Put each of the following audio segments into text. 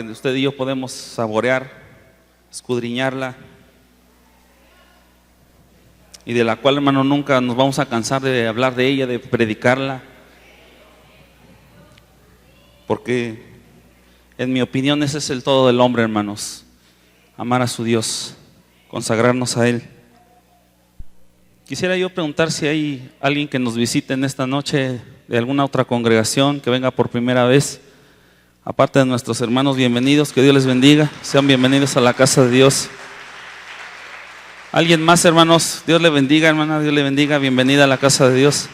que usted y yo podemos saborear, escudriñarla, y de la cual, hermano, nunca nos vamos a cansar de hablar de ella, de predicarla, porque en mi opinión ese es el todo del hombre, hermanos: amar a su Dios, consagrarnos a Él. Quisiera yo preguntar si hay alguien que nos visite en esta noche de alguna otra congregación, que venga por primera vez. Aparte de nuestros hermanos, bienvenidos, que Dios les bendiga, sean bienvenidos a la casa de Dios. ¿Alguien más, hermanos? Dios le bendiga, hermana, Dios le bendiga, bienvenida a la casa de Dios.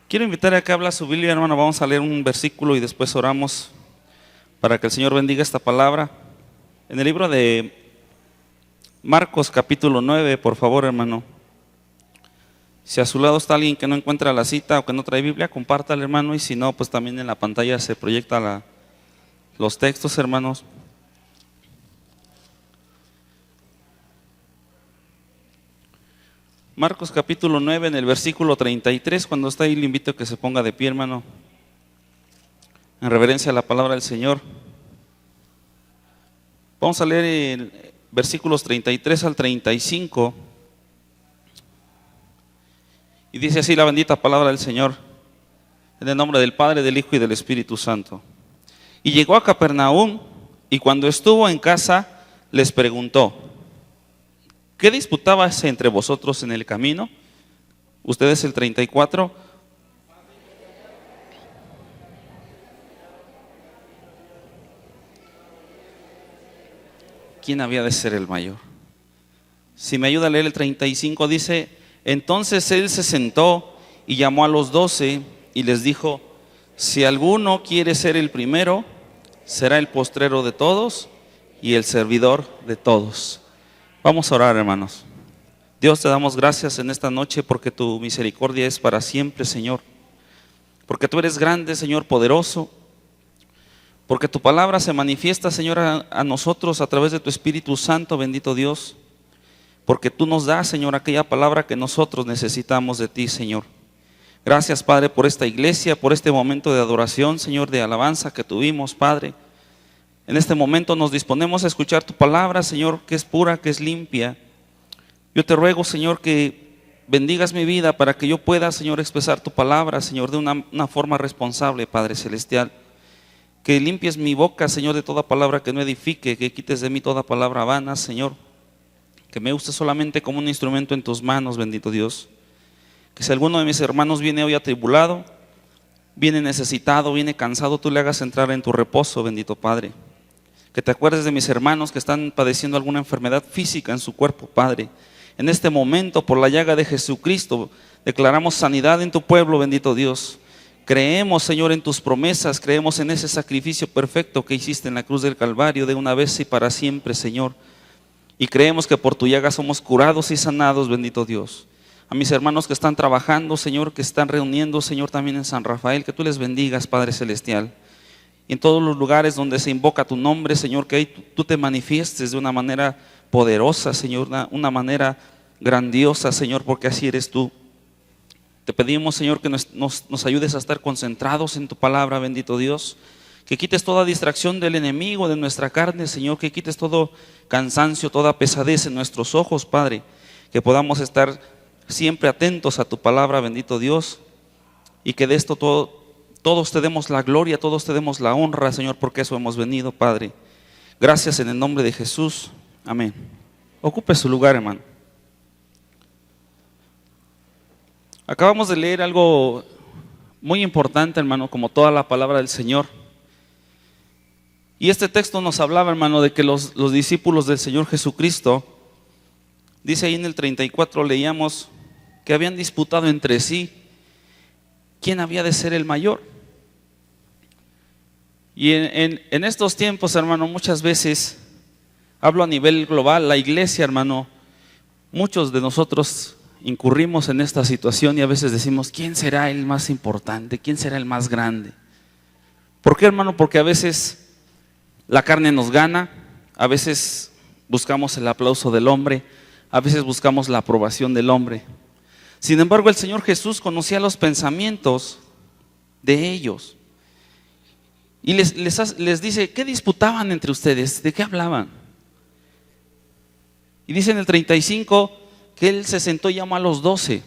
Quiero invitar a que habla su Biblia, hermano. Vamos a leer un versículo y después oramos para que el Señor bendiga esta palabra. En el libro de Marcos capítulo 9, por favor, hermano. Si a su lado está alguien que no encuentra la cita o que no trae Biblia, compártale, hermano, y si no, pues también en la pantalla se proyecta los textos, hermanos. Marcos capítulo 9, en el versículo 33, cuando está ahí le invito a que se ponga de pie, hermano, en reverencia a la palabra del Señor. Vamos a leer versículos 33 al 35, y dice así la bendita palabra del Señor, en el nombre del Padre, del Hijo y del Espíritu Santo. Y llegó a Capernaum, y cuando estuvo en casa, les preguntó: ¿qué disputabais entre vosotros en el camino? Ustedes, el 34. ¿Quién había de ser el mayor? Si me ayuda a leer el 35, dice: entonces él se sentó y llamó a los 12 y les dijo: si alguno quiere ser el primero, será el postrero de todos y el servidor de todos. Vamos a orar, hermanos. Dios, te damos gracias en esta noche porque tu misericordia es para siempre, Señor. Porque tú eres grande, Señor, poderoso. Porque tu palabra se manifiesta, Señor, a nosotros a través de tu Espíritu Santo, bendito Dios. Porque tú nos das, Señor, aquella palabra que nosotros necesitamos de ti, Señor. Gracias, Padre, por esta iglesia, por este momento de adoración, Señor, de alabanza que tuvimos, Padre. En este momento nos disponemos a escuchar tu palabra, Señor, que es pura, que es limpia. Yo te ruego, Señor, que bendigas mi vida para que yo pueda, Señor, expresar tu palabra, Señor, de una forma responsable, Padre Celestial. Que limpies mi boca, Señor, de toda palabra que no edifique, que quites de mí toda palabra vana, Señor. Que me uses solamente como un instrumento en tus manos, bendito Dios. Que si alguno de mis hermanos viene hoy atribulado, viene necesitado, viene cansado, tú le hagas entrar en tu reposo, bendito Padre. Que te acuerdes de mis hermanos que están padeciendo alguna enfermedad física en su cuerpo, Padre. En este momento, por la llaga de Jesucristo, declaramos sanidad en tu pueblo, bendito Dios. Creemos, Señor, en tus promesas, creemos en ese sacrificio perfecto que hiciste en la cruz del Calvario de una vez y para siempre, Señor. Y creemos que por tu llaga somos curados y sanados, bendito Dios. A mis hermanos que están trabajando, Señor, que están reuniendo, Señor, también en San Rafael, que tú les bendigas, Padre Celestial. Y en todos los lugares donde se invoca tu nombre, Señor, que ahí tú te manifiestes de una manera poderosa, Señor, una manera grandiosa, Señor, porque así eres tú. Te pedimos, Señor, que nos ayudes a estar concentrados en tu palabra, bendito Dios. Que quites toda distracción del enemigo, de nuestra carne, Señor. Que quites todo cansancio, toda pesadez en nuestros ojos, Padre. Que podamos estar siempre atentos a tu palabra, bendito Dios. Y que de esto todos te demos la gloria, todos te demos la honra, Señor, porque eso hemos venido, Padre. Gracias en el nombre de Jesús. Amén. Ocupe su lugar, hermano. Acabamos de leer algo muy importante, hermano, como toda la palabra del Señor. Y este texto nos hablaba, hermano, de que los discípulos del Señor Jesucristo, dice ahí en el 34, leíamos que habían disputado entre sí quién había de ser el mayor. Y en estos tiempos, hermano, muchas veces, hablo a nivel global, la iglesia, hermano, muchos de nosotros incurrimos en esta situación y a veces decimos: ¿quién será el más importante? ¿Quién será el más grande? ¿Por qué, hermano? Porque a veces la carne nos gana, a veces buscamos el aplauso del hombre, a veces buscamos la aprobación del hombre. Sin embargo, el Señor Jesús conocía los pensamientos de ellos. Y les dice, ¿qué disputaban entre ustedes? ¿De qué hablaban? Y dice en el 35 que él se sentó y llamó a los 12.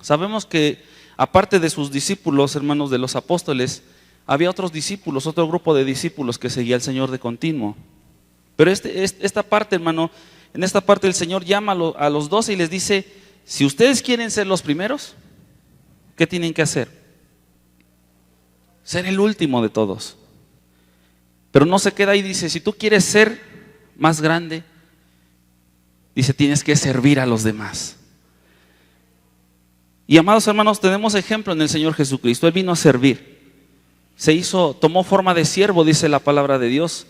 Sabemos que aparte de sus discípulos, hermanos, de los apóstoles, había otros discípulos, otro grupo de discípulos que seguía al Señor de continuo. Pero esta parte, hermano, en esta parte el Señor llama a los 12 y les dice, si ustedes quieren ser los primeros, ¿qué tienen que hacer? Ser el último de todos. Pero no se queda ahí, dice, si tú quieres ser más grande, dice, tienes que servir a los demás. Y amados hermanos, tenemos ejemplo en el Señor Jesucristo. Él vino a servir. Tomó forma de siervo, dice la palabra de Dios.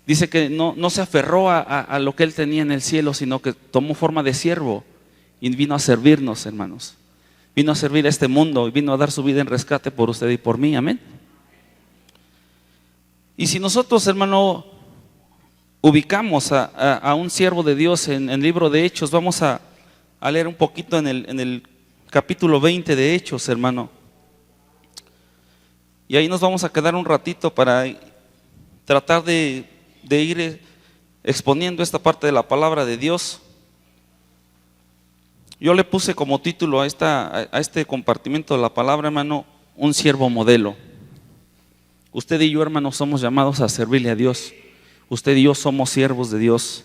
Dice que no se aferró a lo que él tenía en el cielo, sino que tomó forma de siervo y vino a servirnos, hermanos. Vino a servir a este mundo y vino a dar su vida en rescate por usted y por mí, amén. Y si nosotros, hermano, ubicamos a un siervo de Dios en el libro de Hechos, vamos a leer un poquito en el capítulo 20 de Hechos, hermano. Y ahí nos vamos a quedar un ratito para tratar de ir exponiendo esta parte de la palabra de Dios. Yo le puse como título a este compartimiento de la palabra, hermano, un siervo modelo. Usted y yo, hermano, somos llamados a servirle a Dios. Usted y yo somos siervos de Dios.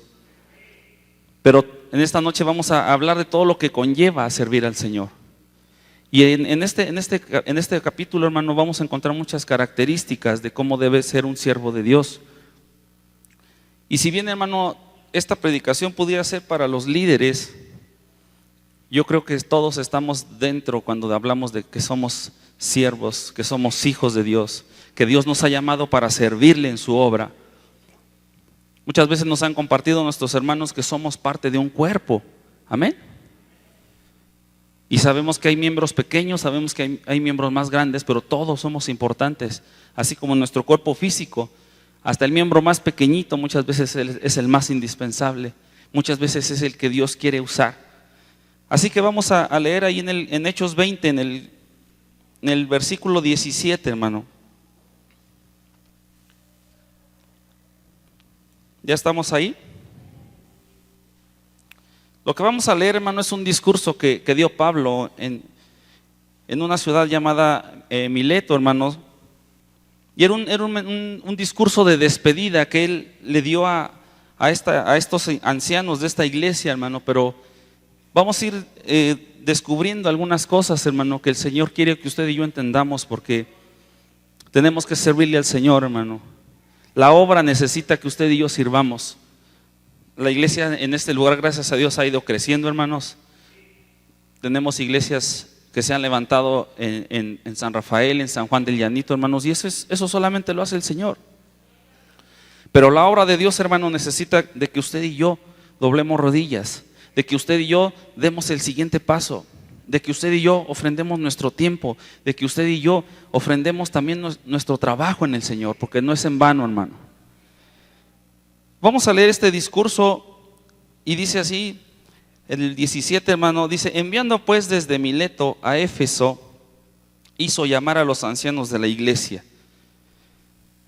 Pero en esta noche vamos a hablar de todo lo que conlleva a servir al Señor. Y en este capítulo, hermano, vamos a encontrar muchas características de cómo debe ser un siervo de Dios. Y si bien, hermano, esta predicación pudiera ser para los líderes, yo creo que todos estamos dentro cuando hablamos de que somos siervos, que somos hijos de Dios, que Dios nos ha llamado para servirle en su obra. Muchas veces nos han compartido nuestros hermanos que somos parte de un cuerpo, amén. Y sabemos que hay miembros pequeños, sabemos que hay miembros más grandes, pero todos somos importantes, así como nuestro cuerpo físico. Hasta el miembro más pequeñito muchas veces es el más indispensable, muchas veces es el que Dios quiere usar. Así que vamos a leer ahí en Hechos 20, en el versículo 17, hermano. ¿Ya estamos ahí? Lo que vamos a leer, hermano, es un discurso que dio Pablo en una ciudad llamada Mileto, hermanos. Y era un discurso de despedida que él le dio a estos ancianos de esta iglesia, hermano. Pero vamos a ir descubriendo algunas cosas, hermano, que el Señor quiere que usted y yo entendamos, porque tenemos que servirle al Señor, hermano. La obra necesita que usted y yo sirvamos. La iglesia en este lugar, gracias a Dios, ha ido creciendo, hermanos. Tenemos iglesias que se han levantado en San Rafael, en San Juan del Llanito, hermanos, y eso solamente lo hace el Señor. Pero la obra de Dios, hermano, necesita de que usted y yo doblemos rodillas, de que usted y yo demos el siguiente paso, de que usted y yo ofrendemos nuestro tiempo, de que usted y yo ofrendemos también nuestro trabajo en el Señor, porque no es en vano, hermano. Vamos a leer este discurso y dice así, el 17, hermano, dice: enviando pues desde Mileto a Éfeso, hizo llamar a los ancianos de la iglesia.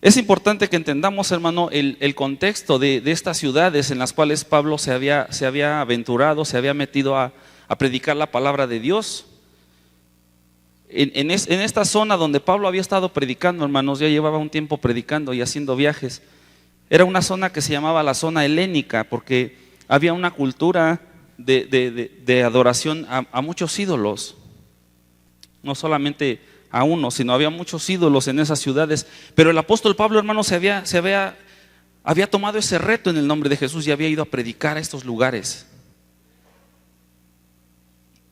Es importante que entendamos, hermano, el contexto de estas ciudades en las cuales Pablo se había aventurado, se había metido a predicar la palabra de Dios. En esta zona donde Pablo había estado predicando, hermanos, ya llevaba un tiempo predicando y haciendo viajes. Era una zona que se llamaba la zona helénica, porque había una cultura de adoración a muchos ídolos. No solamente a uno, sino había muchos ídolos en esas ciudades. Pero el apóstol Pablo, hermano, había tomado ese reto en el nombre de Jesús y había ido a predicar a estos lugares.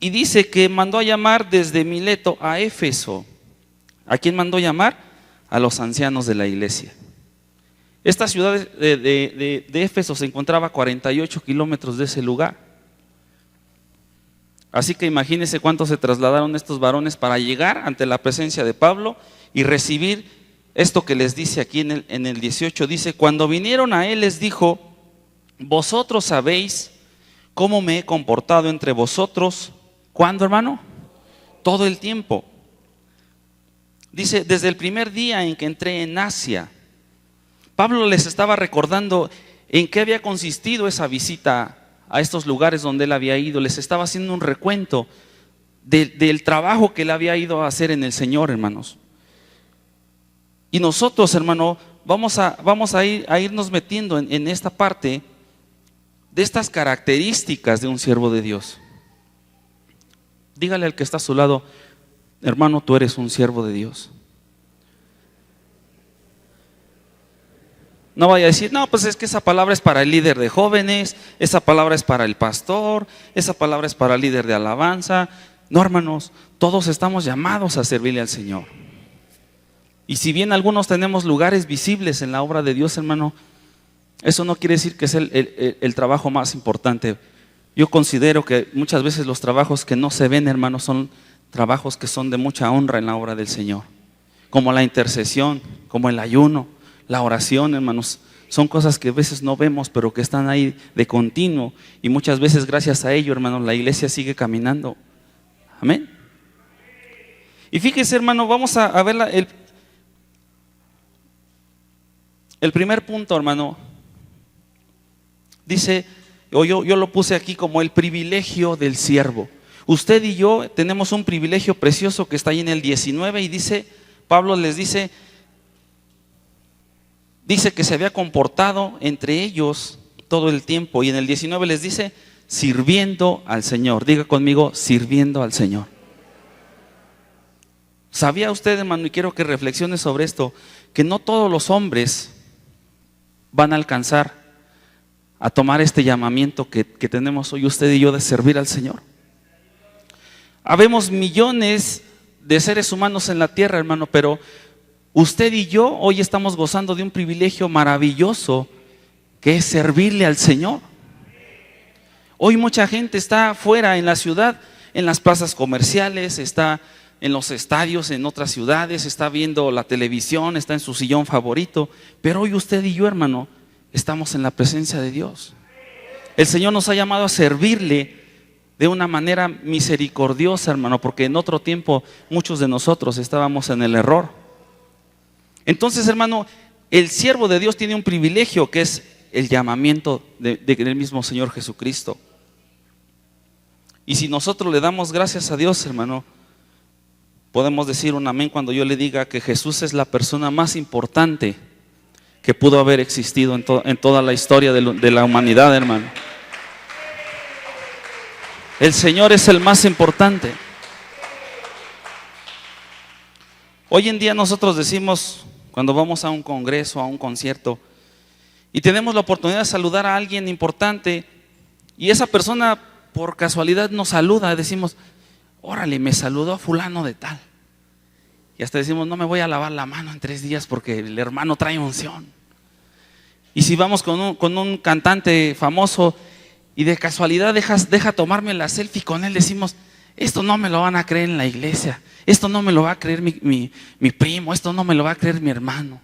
Y dice que mandó a llamar desde Mileto a Éfeso. ¿A quién mandó llamar? A los ancianos de la iglesia. Esta ciudad de Éfeso se encontraba a 48 kilómetros de ese lugar. Así que imagínense cuántos se trasladaron estos varones para llegar ante la presencia de Pablo y recibir esto que les dice aquí en el 18. Dice: cuando vinieron a él les dijo: vosotros sabéis cómo me he comportado entre vosotros. ¿Cuándo, hermano? Todo el tiempo. Dice, desde el primer día en que entré en Asia. Pablo les estaba recordando en qué había consistido esa visita a estos lugares donde él había ido. Les estaba haciendo un recuento del trabajo que él había ido a hacer en el Señor, hermanos. Y nosotros, hermano, vamos a irnos metiendo en esta parte de estas características de un siervo de Dios. Dígale al que está a su lado, hermano, tú eres un siervo de Dios. No vaya a decir, no, pues es que esa palabra es para el líder de jóvenes, esa palabra es para el pastor, esa palabra es para el líder de alabanza. No, hermanos, todos estamos llamados a servirle al Señor. Y si bien algunos tenemos lugares visibles en la obra de Dios, hermano, eso no quiere decir que es el trabajo más importante. Yo considero que muchas veces los trabajos que no se ven, hermanos, son trabajos que son de mucha honra en la obra del Señor. Como la intercesión, como el ayuno, la oración, hermanos. Son cosas que a veces no vemos, pero que están ahí de continuo. Y muchas veces gracias a ello, hermanos, la iglesia sigue caminando. Amén. Y fíjese, hermano, vamos a ver el primer punto, hermano. Dice, yo lo puse aquí como el privilegio del siervo. Usted y yo tenemos un privilegio precioso que está ahí en el 19 y dice, Pablo les dice que se había comportado entre ellos todo el tiempo. Y en el 19 les dice, sirviendo al Señor. Diga conmigo, sirviendo al Señor. ¿Sabía usted, hermano, y quiero que reflexione sobre esto, que no todos los hombres van a alcanzar a tomar este llamamiento que tenemos hoy usted y yo de servir al Señor? Habemos millones de seres humanos en la tierra, hermano, pero usted y yo hoy estamos gozando de un privilegio maravilloso que es servirle al Señor. Hoy mucha gente está fuera en la ciudad, en las plazas comerciales, está en los estadios, en otras ciudades, está viendo la televisión, está en su sillón favorito, pero hoy usted y yo, hermano, estamos en la presencia de Dios. El Señor nos ha llamado a servirle de una manera misericordiosa, hermano, porque en otro tiempo muchos de nosotros estábamos en el error. Entonces, hermano, el siervo de Dios tiene un privilegio que es el llamamiento del mismo Señor Jesucristo. Y si nosotros le damos gracias a Dios, hermano, podemos decir un amén cuando yo le diga que Jesús es la persona más importante que pudo haber existido en toda la historia de la humanidad, hermano. El Señor es el más importante. Hoy en día nosotros decimos, cuando vamos a un congreso, a un concierto, y tenemos la oportunidad de saludar a alguien importante, y esa persona por casualidad nos saluda, decimos, órale, me saludó a fulano de tal. Y hasta decimos, no me voy a lavar la mano en 3 días porque el hermano trae unción. Y si vamos con un cantante famoso y de casualidad deja tomarme la selfie con él, decimos, esto no me lo van a creer en la iglesia, esto no me lo va a creer mi primo, esto no me lo va a creer mi hermano.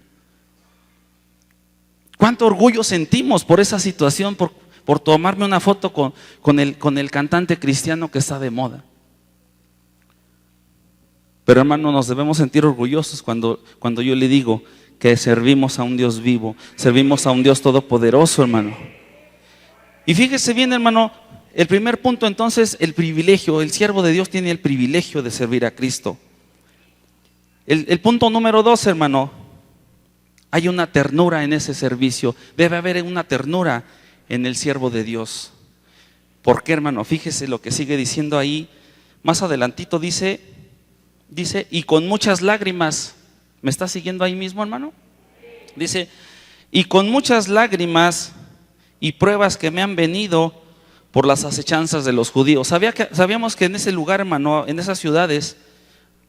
¿Cuánto orgullo sentimos por esa situación, por tomarme una foto con el cantante cristiano que está de moda? Pero, hermano, nos debemos sentir orgullosos cuando yo le digo que servimos a un Dios vivo, servimos a un Dios todopoderoso, hermano. Y fíjese bien, hermano, el primer punto entonces, el privilegio. El siervo de Dios tiene el privilegio de servir a Cristo. El punto número 2, hermano, hay una ternura en ese servicio. Debe haber una ternura en el siervo de Dios. ¿Por qué, hermano? Fíjese lo que sigue diciendo ahí. Más adelantito dice, y con muchas lágrimas. ¿Me está siguiendo ahí mismo, hermano? Dice, y con muchas lágrimas y pruebas que me han venido por las acechanzas de los judíos. Sabíamos que en ese lugar, hermano, en esas ciudades,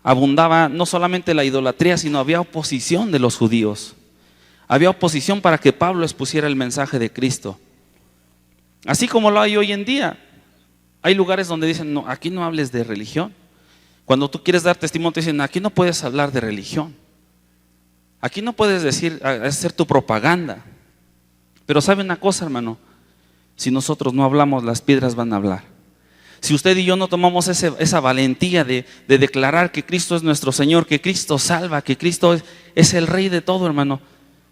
abundaba no solamente la idolatría, sino había oposición de los judíos. Había oposición para que Pablo expusiera el mensaje de Cristo. Así como lo hay hoy en día. Hay lugares donde dicen, no, aquí no hables de religión. Cuando tú quieres dar testimonio, te dicen, aquí no puedes hablar de religión. Aquí no puedes hacer tu propaganda. Pero sabe una cosa, hermano, si nosotros no hablamos, las piedras van a hablar. Si usted y yo no tomamos esa valentía de declarar que Cristo es nuestro Señor, que Cristo salva, que Cristo es el Rey de todo, hermano,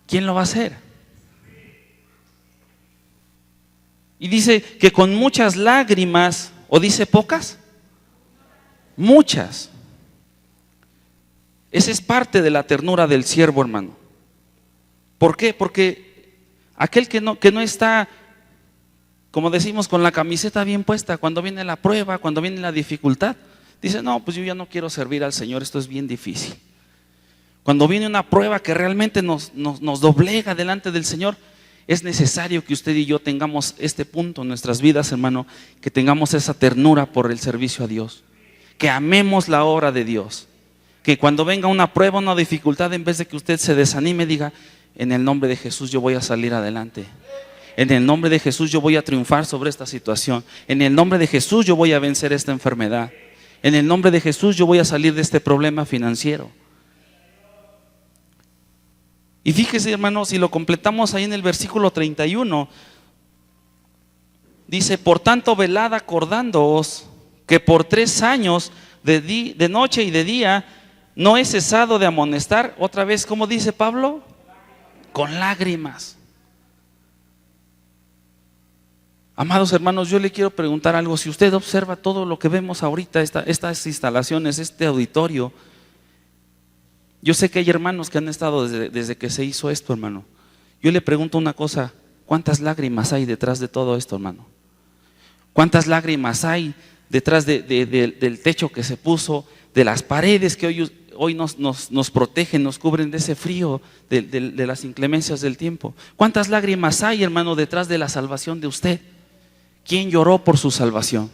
¿quién lo va a hacer? Y dice que con muchas lágrimas, o dice pocas, muchas. Esa es parte de la ternura del siervo, hermano. ¿Por qué? Porque aquel que no está, como decimos, con la camiseta bien puesta, cuando viene la prueba, cuando viene la dificultad, dice, no, pues yo ya no quiero servir al Señor, esto es bien difícil. Cuando viene una prueba que realmente nos doblega delante del Señor, es necesario que usted y yo tengamos este punto en nuestras vidas, hermano, que tengamos esa ternura por el servicio a Dios, que amemos la obra de Dios, que cuando venga una prueba, una dificultad, en vez de que usted se desanime, diga, en el nombre de Jesús yo voy a salir adelante. En el nombre de Jesús yo voy a triunfar sobre esta situación. En el nombre de Jesús yo voy a vencer esta enfermedad. En el nombre de Jesús yo voy a salir de este problema financiero. Y fíjese, hermanos, si lo completamos ahí en el versículo 31, dice, por tanto velad acordándoos que por 3 años de noche y de día no he cesado de amonestar. Otra vez, ¿cómo dice Pablo? Con lágrimas. Amados hermanos, yo le quiero preguntar algo. Si usted observa todo lo que vemos ahorita, estas instalaciones, este auditorio, yo sé que hay hermanos que han estado desde que se hizo esto, hermano. Yo le pregunto una cosa, ¿cuántas lágrimas hay detrás de todo esto, hermano? ¿Cuántas lágrimas hay detrás del techo que se puso, de las paredes que hoy nos protegen, nos cubren de ese frío, de las inclemencias del tiempo? ¿Cuántas lágrimas hay, hermano, detrás de la salvación de usted? ¿Quién lloró por su salvación?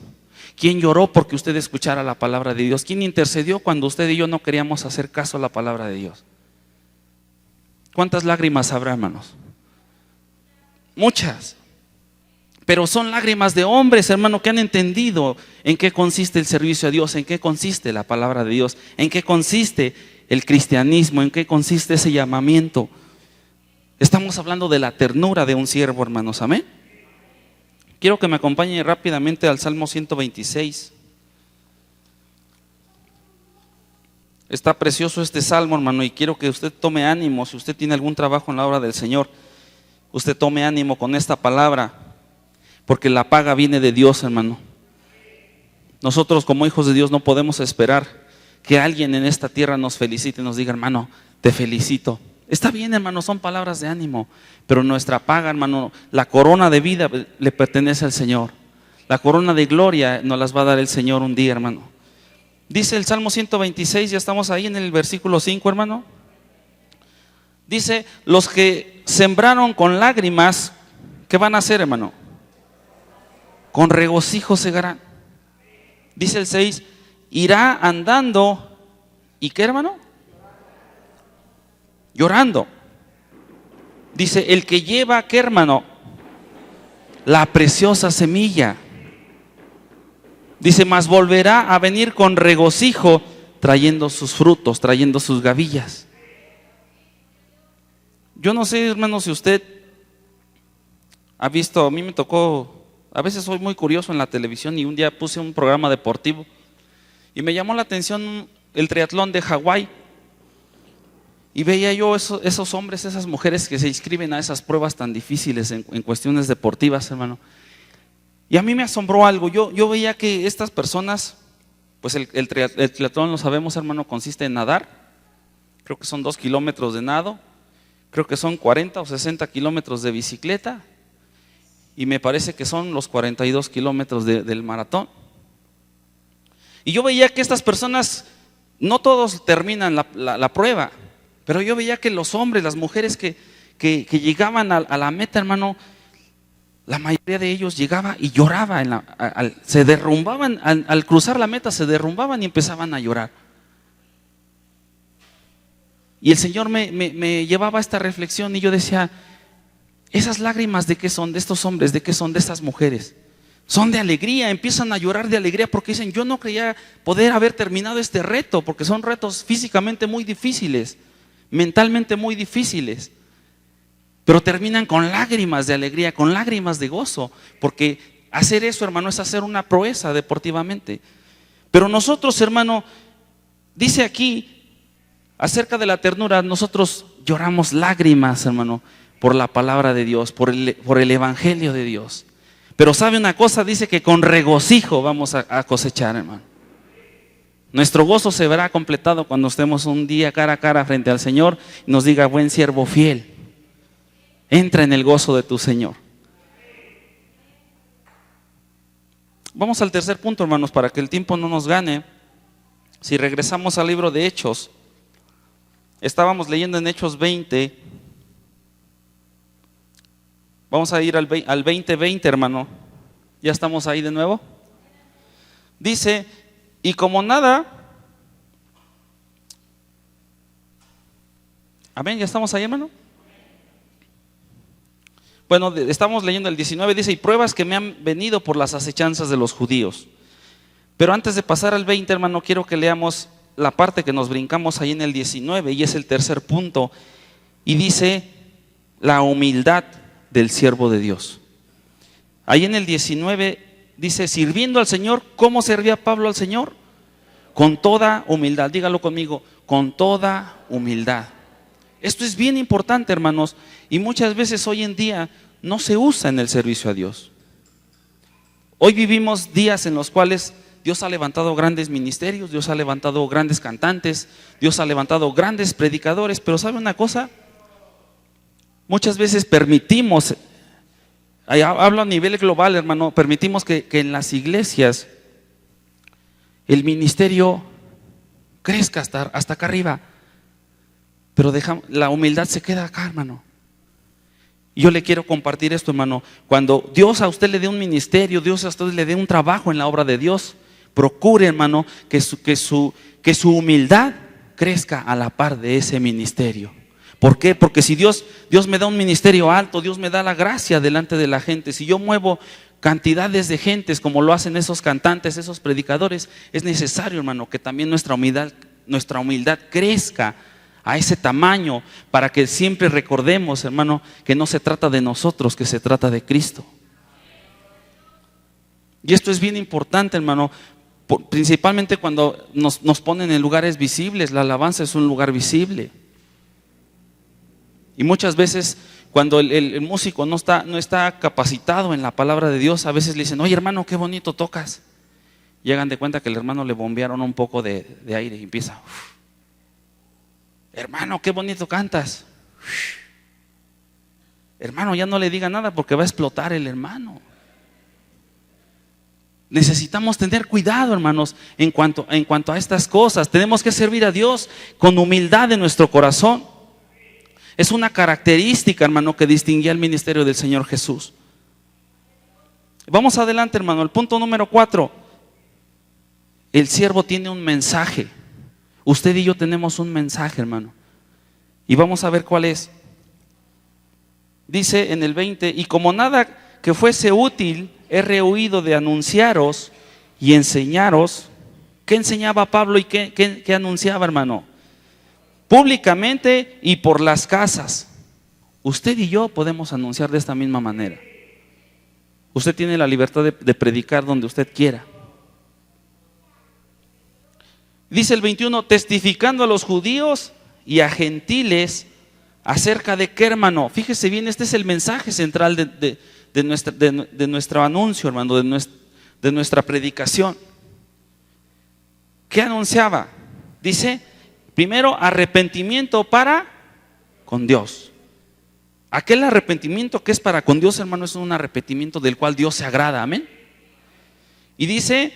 ¿Quién lloró porque usted escuchara la palabra de Dios? ¿Quién intercedió cuando usted y yo no queríamos hacer caso a la palabra de Dios? ¿Cuántas lágrimas habrá, hermanos? Muchas. Pero son lágrimas de hombres, hermano, que han entendido en qué consiste el servicio a Dios, en qué consiste la palabra de Dios, en qué consiste el cristianismo, en qué consiste ese llamamiento. Estamos hablando de la ternura de un siervo, hermanos, amén. Quiero que me acompañe rápidamente al Salmo 126. Está precioso este salmo, hermano, y quiero que usted tome ánimo. Si usted tiene algún trabajo en la obra del Señor, usted tome ánimo con esta palabra, porque la paga viene de Dios, hermano. Nosotros como hijos de Dios no podemos esperar que alguien en esta tierra nos felicite y nos diga, hermano, te felicito. Está bien, hermano, son palabras de ánimo, pero nuestra paga, hermano, la corona de vida le pertenece al Señor. La corona de gloria nos las va a dar el Señor un día, hermano. Dice el Salmo 126, ya estamos ahí en el versículo 5, hermano. Dice, los que sembraron con lágrimas, ¿qué van a hacer, hermano? Con regocijo segarán. Dice el 6, irá andando, ¿y qué, hermano? Llorando. Dice, el que lleva, ¿qué, hermano? La preciosa semilla. Dice, mas volverá a venir con regocijo, trayendo sus frutos, trayendo sus gavillas. Yo no sé, hermano, si usted ha visto, a mí me tocó, a veces soy muy curioso en la televisión, y un día puse un programa deportivo y me llamó la atención el triatlón de Hawái. Y veía yo esos hombres, esas mujeres que se inscriben a esas pruebas tan difíciles en cuestiones deportivas, hermano. Y a mí me asombró algo. Yo veía que estas personas, pues el triatlón, lo sabemos, hermano, consiste en nadar. Creo que son 2 kilómetros de nado. Creo que son 40 o 60 kilómetros de bicicleta. Y me parece que son los 42 kilómetros del maratón. Y yo veía que estas personas, no todos terminan la prueba. Pero yo veía que los hombres, las mujeres que llegaban a la meta, hermano, la mayoría de ellos llegaba y lloraba, se derrumbaban, al cruzar la meta se derrumbaban y empezaban a llorar. Y el Señor me llevaba a esta reflexión y yo decía, esas lágrimas, ¿de qué son? De estos hombres, ¿de qué son? De estas mujeres. Son de alegría, empiezan a llorar de alegría porque dicen, yo no creía poder haber terminado este reto, porque son retos físicamente muy difíciles, mentalmente muy difíciles, pero terminan con lágrimas de alegría, con lágrimas de gozo, porque hacer eso, hermano, es hacer una proeza deportivamente. Pero nosotros, hermano, dice aquí acerca de la ternura, nosotros lloramos lágrimas, hermano, por la palabra de Dios, por el evangelio de Dios. Pero sabe una cosa, dice que con regocijo vamos a cosechar, hermano. Nuestro gozo se verá completado cuando estemos un día cara a cara frente al Señor y nos diga: buen siervo fiel, entra en el gozo de tu Señor. Vamos al tercer punto, hermanos, para que el tiempo no nos gane. Si regresamos al libro de Hechos, estábamos leyendo en Hechos 20. Vamos a ir al 20:20, hermano. ¿Ya estamos ahí de nuevo? Dice: y como nada, amén, ¿ya estamos ahí, hermano? Bueno, estamos leyendo el 19, dice: y pruebas que me han venido por las acechanzas de los judíos. Pero antes de pasar al 20, hermano, quiero que leamos la parte que nos brincamos ahí en el 19, y es el tercer punto, y dice: la humildad del siervo de Dios. Ahí en el 19 dice: sirviendo al Señor. ¿Cómo servía Pablo al Señor? Con toda humildad. Dígalo conmigo: con toda humildad. Esto es bien importante, hermanos, y muchas veces hoy en día no se usa en el servicio a Dios. Hoy vivimos días en los cuales Dios ha levantado grandes ministerios, Dios ha levantado grandes cantantes, Dios ha levantado grandes predicadores, pero ¿sabe una cosa? Muchas veces permitimos, hablo a nivel global, hermano, permitimos que en las iglesias el ministerio crezca hasta acá arriba, pero la humildad se queda acá, hermano. Y yo le quiero compartir esto, hermano. Cuando Dios a usted le dé un ministerio, Dios a usted le dé un trabajo en la obra de Dios, procure, hermano, que su humildad crezca a la par de ese ministerio. ¿Por qué? Porque si Dios me da un ministerio alto, Dios me da la gracia delante de la gente. Si yo muevo cantidades de gentes como lo hacen esos cantantes, esos predicadores, es necesario, hermano, que también nuestra humildad crezca a ese tamaño, para que siempre recordemos, hermano, que no se trata de nosotros, que se trata de Cristo. Y esto es bien importante, hermano, principalmente cuando nos ponen en lugares visibles. La alabanza es un lugar visible. Y muchas veces cuando el músico no está capacitado en la palabra de Dios, a veces le dicen: oye, hermano, qué bonito tocas. Llegan de cuenta que el hermano le bombearon un poco de aire y empieza: hermano, qué bonito cantas. Hermano, ya no le diga nada porque va a explotar el hermano. Necesitamos tener cuidado, hermanos, en cuanto a estas cosas. Tenemos que servir a Dios con humildad en nuestro corazón. Es una característica, hermano, que distinguía el ministerio del Señor Jesús. Vamos adelante, hermano. El punto número 4. El siervo tiene un mensaje. Usted y yo tenemos un mensaje, hermano. Y vamos a ver cuál es. Dice en el 20: y como nada que fuese útil he rehuido de anunciaros y enseñaros. ¿Qué enseñaba Pablo y qué anunciaba, hermano? Públicamente y por las casas. Usted y yo podemos anunciar de esta misma manera. Usted tiene la libertad de predicar donde usted quiera. Dice el 21: testificando a los judíos y a gentiles acerca de qué, hermano. Fíjese bien, este es el mensaje central de nuestro anuncio, hermano, de nuestra predicación. ¿Qué anunciaba? Dice: primero, arrepentimiento para con Dios. Aquel arrepentimiento que es para con Dios, hermano, es un arrepentimiento del cual Dios se agrada, amén. Y dice,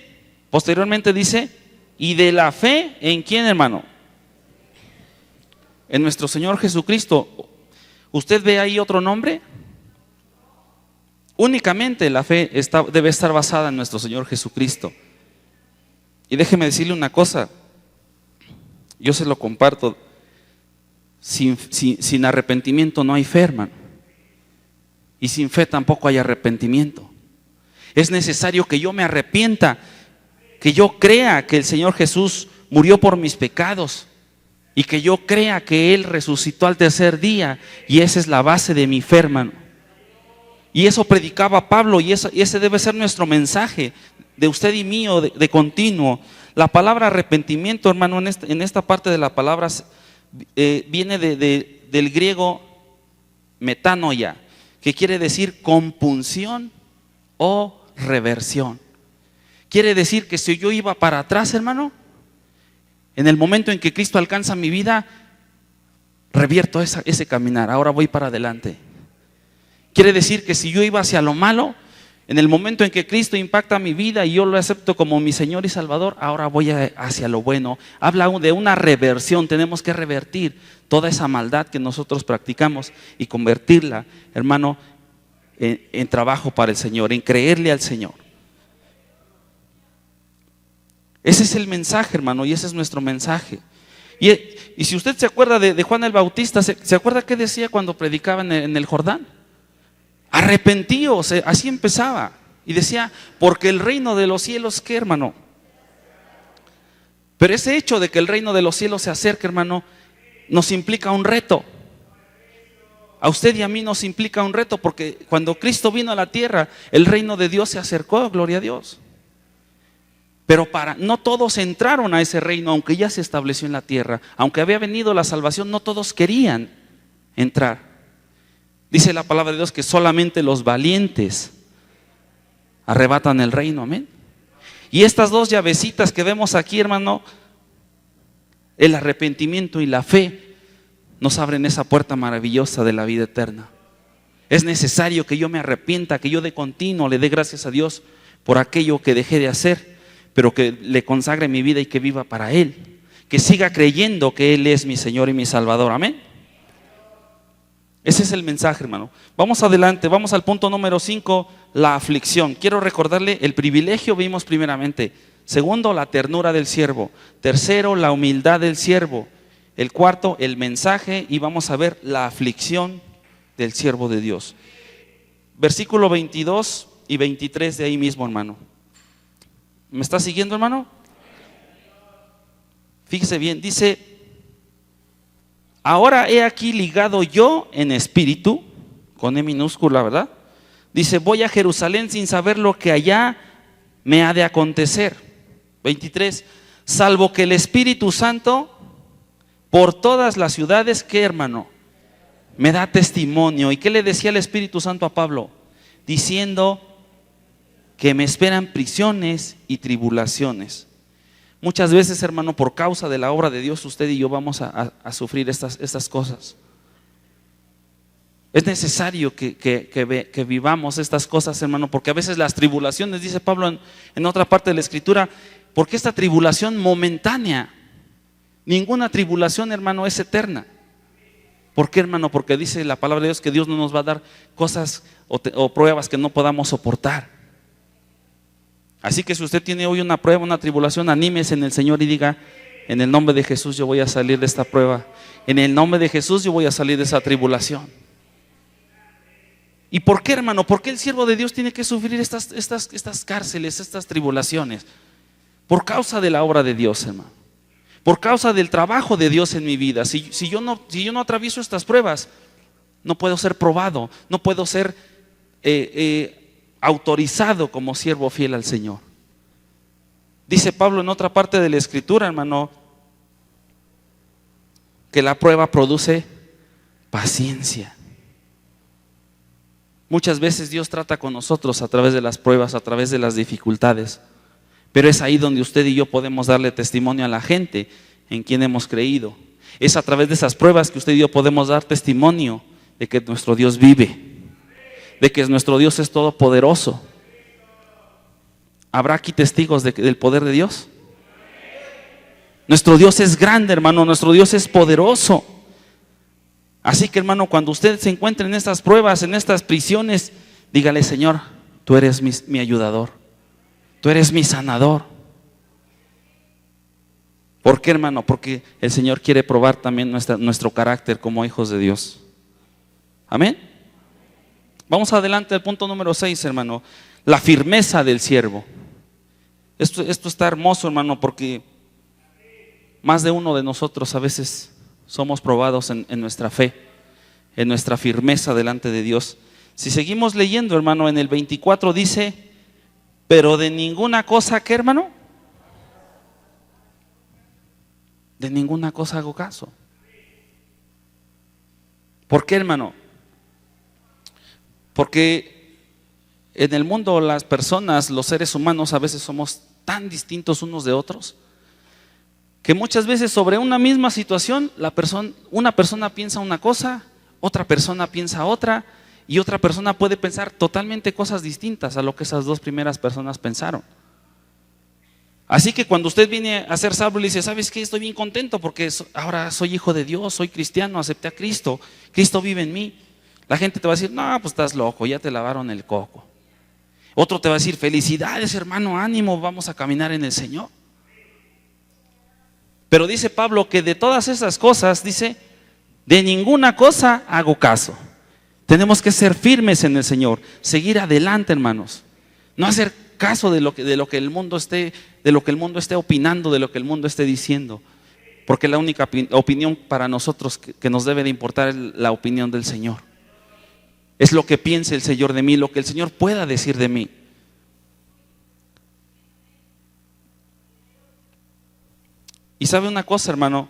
posteriormente dice: y de la fe, ¿en quién, hermano? En nuestro Señor Jesucristo. ¿Usted ve ahí otro nombre? Únicamente la fe debe estar basada en nuestro Señor Jesucristo. Y déjeme decirle una cosa, yo se lo comparto: sin arrepentimiento no hay fe, hermano. Y sin fe tampoco hay arrepentimiento. Es necesario que yo me arrepienta, que yo crea que el Señor Jesús murió por mis pecados y que yo crea que Él resucitó al tercer día, y esa es la base de mi fe, hermano. Y eso predicaba Pablo, y ese debe ser nuestro mensaje de usted y mío de continuo. La palabra arrepentimiento, hermano, en esta parte de la palabra viene del griego metanoia, que quiere decir compunción o reversión. Quiere decir que si yo iba para atrás, hermano, en el momento en que Cristo alcanza mi vida, revierto ese caminar, ahora voy para adelante. Quiere decir que si yo iba hacia lo malo, en el momento en que Cristo impacta mi vida y yo lo acepto como mi Señor y Salvador, ahora voy hacia lo bueno. Habla de una reversión. Tenemos que revertir toda esa maldad que nosotros practicamos y convertirla, hermano, en trabajo para el Señor, en creerle al Señor. Ese es el mensaje, hermano, y ese es nuestro mensaje. Y si usted se acuerda de Juan el Bautista, ¿se acuerda qué decía cuando predicaba en el Jordán? Arrepentíos, así empezaba. Y decía, porque el reino de los cielos, ¿qué, hermano? Pero ese hecho de que el reino de los cielos se acerque, hermano, nos implica un reto. A usted y a mí nos implica un reto, porque cuando Cristo vino a la tierra, el reino de Dios se acercó, gloria a Dios. Pero no todos entraron a ese reino, aunque ya se estableció en la tierra. Aunque había venido la salvación, no todos querían entrar. Dice la palabra de Dios que solamente los valientes arrebatan el reino, amén. Y estas dos llavecitas que vemos aquí, hermano, el arrepentimiento y la fe, nos abren esa puerta maravillosa de la vida eterna. Es necesario que yo me arrepienta, que yo de continuo le dé gracias a Dios por aquello que dejé de hacer, pero que le consagre mi vida y que viva para Él, que siga creyendo que Él es mi Señor y mi Salvador, amén. Ese es el mensaje, hermano. Vamos adelante, vamos al punto número 5, la aflicción. Quiero recordarle, el privilegio vimos primeramente. Segundo, la ternura del siervo. Tercero, la humildad del siervo. El cuarto, el mensaje, y vamos a ver la aflicción del siervo de Dios. Versículo 22 y 23 de ahí mismo, hermano. ¿Me está siguiendo, hermano? Fíjese bien, dice: ahora he aquí ligado yo en espíritu, con E minúscula, ¿verdad? Dice, voy a Jerusalén sin saber lo que allá me ha de acontecer. 23, salvo que el Espíritu Santo por todas las ciudades, ¿qué, hermano? Me da testimonio. ¿Y qué le decía el Espíritu Santo a Pablo? Diciendo que me esperan prisiones y tribulaciones. Muchas veces, hermano, por causa de la obra de Dios, usted y yo vamos a sufrir estas cosas. Es necesario que vivamos estas cosas, hermano, porque a veces las tribulaciones, dice Pablo en otra parte de la Escritura, porque esta tribulación momentánea, ninguna tribulación, hermano, es eterna. ¿Por qué, hermano? Porque dice la palabra de Dios que Dios no nos va a dar cosas o pruebas que no podamos soportar. Así que si usted tiene hoy una prueba, una tribulación, anímese en el Señor y diga: en el nombre de Jesús yo voy a salir de esta prueba. En el nombre de Jesús yo voy a salir de esa tribulación. ¿Y por qué, hermano? ¿Por qué el siervo de Dios tiene que sufrir estas cárceles, estas tribulaciones? Por causa de la obra de Dios, hermano. Por causa del trabajo de Dios en mi vida. Si yo no atravieso estas pruebas, no puedo ser probado, no puedo ser autorizado como siervo fiel al Señor. Dice Pablo en otra parte de la Escritura, hermano, que la prueba produce paciencia. Muchas veces Dios trata con nosotros a través de las pruebas, a través de las dificultades, pero es ahí donde usted y yo podemos darle testimonio a la gente en quien hemos creído. Es a través de esas pruebas que usted y yo podemos dar testimonio de que nuestro Dios vive, de que nuestro Dios es todopoderoso. ¿Habrá aquí testigos del poder de Dios? Nuestro Dios es grande, hermano, nuestro Dios es poderoso. Así que, hermano, cuando usted se encuentre en estas pruebas, en estas prisiones, dígale: Señor, tú eres mi ayudador, tú eres mi sanador. ¿Por qué, hermano? Porque el Señor quiere probar también nuestro carácter como hijos de Dios. Amén. Vamos adelante al punto número 6, hermano. La firmeza del siervo. Esto está hermoso, hermano, porque más de uno de nosotros a veces somos probados en nuestra fe, en nuestra firmeza delante de Dios. Si seguimos leyendo, hermano, en el 24 dice, pero de ninguna cosa, ¿qué, hermano? De ninguna cosa hago caso. ¿Por qué, hermano? Porque en el mundo las personas, los seres humanos, a veces somos tan distintos unos de otros, que muchas veces sobre una misma situación, una persona piensa una cosa, otra persona piensa otra, y otra persona puede pensar totalmente cosas distintas a lo que esas dos primeras personas pensaron. Así que cuando usted viene a ser salvo y le dice, ¿sabes qué? Estoy bien contento porque ahora soy hijo de Dios, soy cristiano, acepté a Cristo, Cristo vive en mí. La gente te va a decir, no, pues estás loco, ya te lavaron el coco. Otro te va a decir, felicidades hermano, ánimo, vamos a caminar en el Señor. Pero dice Pablo que de todas esas cosas, dice, de ninguna cosa hago caso. Tenemos que ser firmes en el Señor, seguir adelante, hermanos. No hacer caso de lo que el mundo esté opinando, de lo que el mundo esté diciendo. Porque la única opinión para nosotros que nos debe de importar es la opinión del Señor. Es lo que piense el Señor de mí, lo que el Señor pueda decir de mí. Y sabe una cosa, hermano,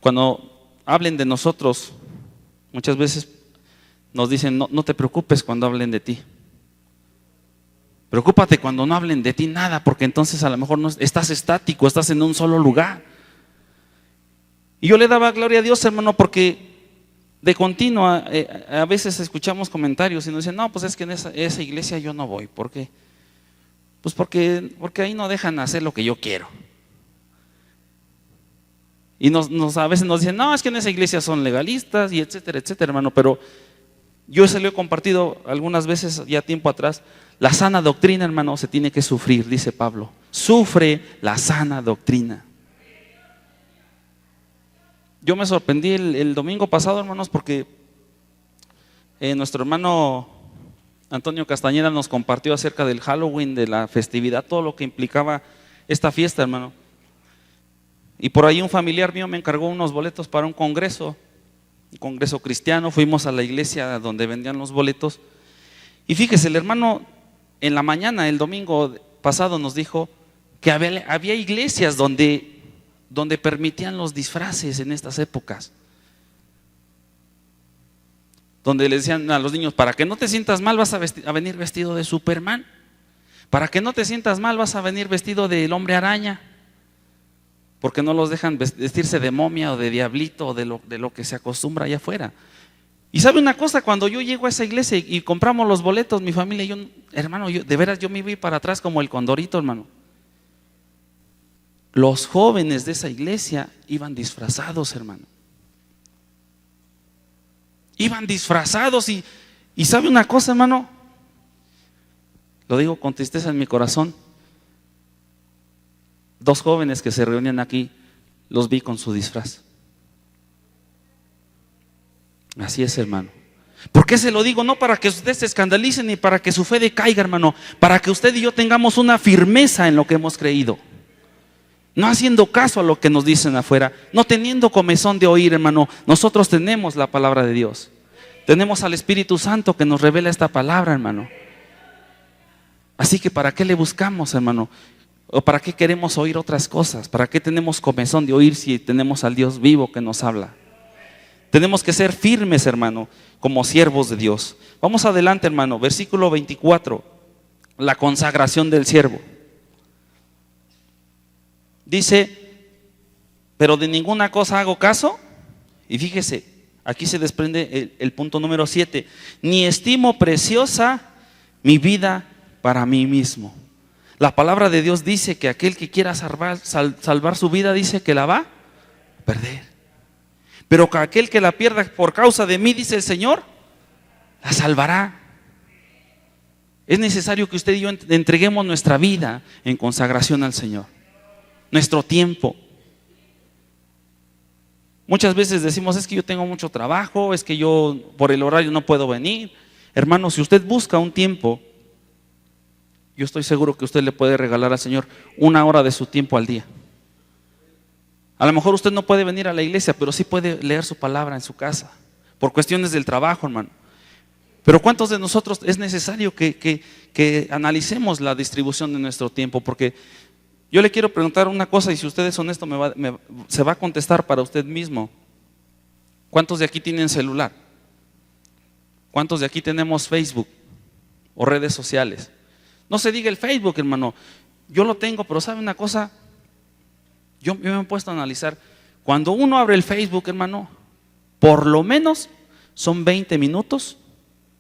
cuando hablen de nosotros, muchas veces nos dicen, no te preocupes cuando hablen de ti. Preocúpate cuando no hablen de ti nada, porque entonces a lo mejor no estás estático, estás en un solo lugar. Y yo le daba gloria a Dios, hermano, porque de continuo a veces escuchamos comentarios y nos dicen, no, pues es que en esa iglesia yo no voy. ¿Por qué? Pues porque ahí no dejan hacer lo que yo quiero. Y a veces nos dicen, no, es que en esa iglesia son legalistas y etcétera, etcétera, hermano. Pero yo se lo he compartido algunas veces ya tiempo atrás. La sana doctrina, hermano, se tiene que sufrir, dice Pablo. Sufre la sana doctrina. Yo me sorprendí el domingo pasado, hermanos, porque nuestro hermano Antonio Castañeda nos compartió acerca del Halloween, de la festividad, todo lo que implicaba esta fiesta, hermano. Y por ahí un familiar mío me encargó unos boletos para un congreso cristiano. Fuimos a la iglesia donde vendían los boletos. Y fíjese, el hermano en la mañana, el domingo pasado, nos dijo que había iglesias donde permitían los disfraces en estas épocas. Donde le decían a los niños, para que no te sientas mal vas a venir vestido de Superman. Para que no te sientas mal vas a venir vestido del hombre araña. Porque no los dejan vestirse de momia o de diablito o de lo que se acostumbra allá afuera. Y sabe una cosa, cuando yo llego a esa iglesia y compramos los boletos, mi familia y yo, hermano, de veras yo me vi para atrás como el condorito, hermano. Los jóvenes de esa iglesia iban disfrazados, hermano. Iban disfrazados y sabe una cosa, hermano, lo digo con tristeza en mi corazón. 2 jóvenes que se reunían aquí, los vi con su disfraz. Así es, hermano. ¿Por qué se lo digo? No para que ustedes se escandalicen ni para que su fe decaiga, hermano. Para que usted y yo tengamos una firmeza en lo que hemos creído. No haciendo caso a lo que nos dicen afuera, no teniendo comezón de oír, hermano. Nosotros tenemos la palabra de Dios. Tenemos al Espíritu Santo que nos revela esta palabra, hermano. Así que ¿para qué le buscamos, hermano? ¿O para qué queremos oír otras cosas? ¿Para qué tenemos comezón de oír si tenemos al Dios vivo que nos habla? Tenemos que ser firmes, hermano, como siervos de Dios. Vamos adelante, hermano, versículo 24, la consagración del siervo. Dice, pero de ninguna cosa hago caso. Y fíjese, aquí se desprende el punto número 7. Ni estimo preciosa mi vida para mí mismo. La palabra de Dios dice que aquel que quiera salvar su vida, dice que la va a perder. Pero que aquel que la pierda por causa de mí, dice el Señor, la salvará. Es necesario que usted y yo entreguemos nuestra vida en consagración al Señor. Nuestro tiempo. Muchas veces decimos, es que yo tengo mucho trabajo, es que yo por el horario no puedo venir. Hermano, si usted busca un tiempo, yo estoy seguro que usted le puede regalar al Señor 1 hora de su tiempo al día. A lo mejor usted no puede venir a la iglesia, pero sí puede leer su palabra en su casa. por cuestiones del trabajo, hermano. Pero ¿cuántos de nosotros es necesario que analicemos la distribución de nuestro tiempo? Porque yo le quiero preguntar una cosa, y si usted es honesto se va a contestar para usted mismo. ¿Cuántos de aquí tienen celular? ¿Cuántos de aquí tenemos Facebook o redes sociales? No se diga el Facebook, hermano. Yo lo tengo, pero ¿sabe una cosa? Yo me he puesto a analizar. Cuando uno abre el Facebook, hermano, por lo menos son 20 minutos